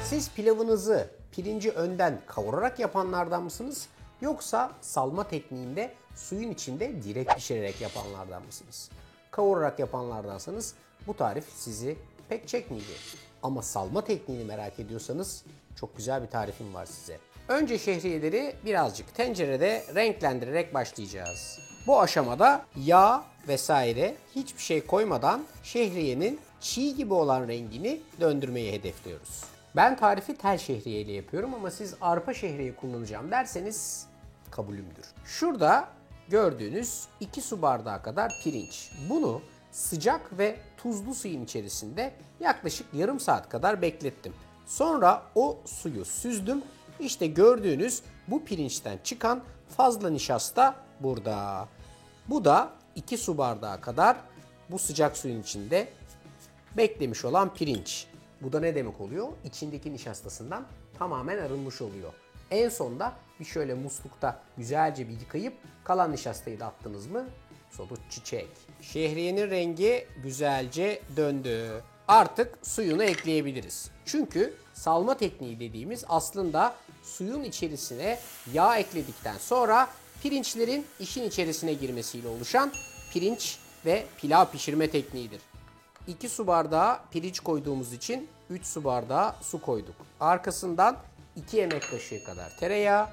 Siz pilavınızı pirinci önden kavurarak yapanlardan mısınız? Yoksa salma tekniğinde suyun içinde direkt pişirerek yapanlardan mısınız? Kavurarak yapanlardansanız bu tarif sizi pek çekmeyecek. Ama salma tekniğini merak ediyorsanız çok güzel bir tarifim var size. Önce şehriyeleri birazcık tencerede renklendirerek başlayacağız. Bu aşamada yağ vesaire hiçbir şey koymadan şehriyenin çiğ gibi olan rengini döndürmeyi hedefliyoruz. Ben tarifi tel şehriye ile yapıyorum ama siz arpa şehriye kullanacağım derseniz kabulümdür. Şurada gördüğünüz 2 su bardağı kadar pirinç. Bunu sıcak ve tuzlu suyun içerisinde yaklaşık yarım saat kadar beklettim. Sonra o suyu süzdüm. İşte gördüğünüz bu pirinçten çıkan fazla nişasta burada. Bu da 2 su bardağı kadar bu sıcak suyun içinde beklemiş olan pirinç. Bu da ne demek oluyor? İçindeki nişastasından tamamen arınmış oluyor. En sonda bir şöyle muslukta güzelce bir yıkayıp kalan nişastayı da attınız mı sonuç çiçek. Şehriyenin rengi güzelce döndü. Artık suyunu ekleyebiliriz. Çünkü salma tekniği dediğimiz aslında suyun içerisine yağ ekledikten sonra pirinçlerin işin içerisine girmesiyle oluşan pirinç ve pilav pişirme tekniğidir. 2 su bardağı pirinç koyduğumuz için 3 su bardağı su koyduk. Arkasından 2 yemek kaşığı kadar tereyağı,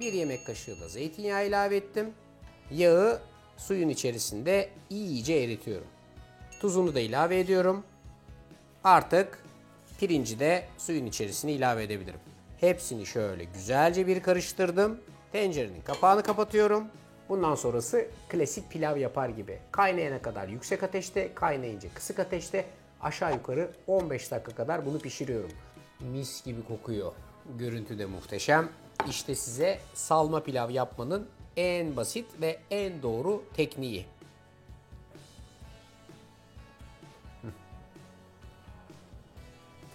1 yemek kaşığı da zeytinyağı ilave ettim. Yağı suyun içerisinde iyice eritiyorum. Tuzunu da ilave ediyorum. Artık pirinci de suyun içerisine ilave edebilirim. Hepsini şöyle güzelce bir karıştırdım. Tencerenin kapağını kapatıyorum. Bundan sonrası klasik pilav yapar gibi. Kaynayana kadar yüksek ateşte, kaynayınca kısık ateşte aşağı yukarı 15 dakika kadar bunu pişiriyorum. Mis gibi kokuyor. Görüntü de muhteşem. İşte size salma pilav yapmanın en basit ve en doğru tekniği.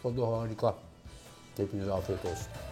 Tadı harika. Hepinize afiyet olsun.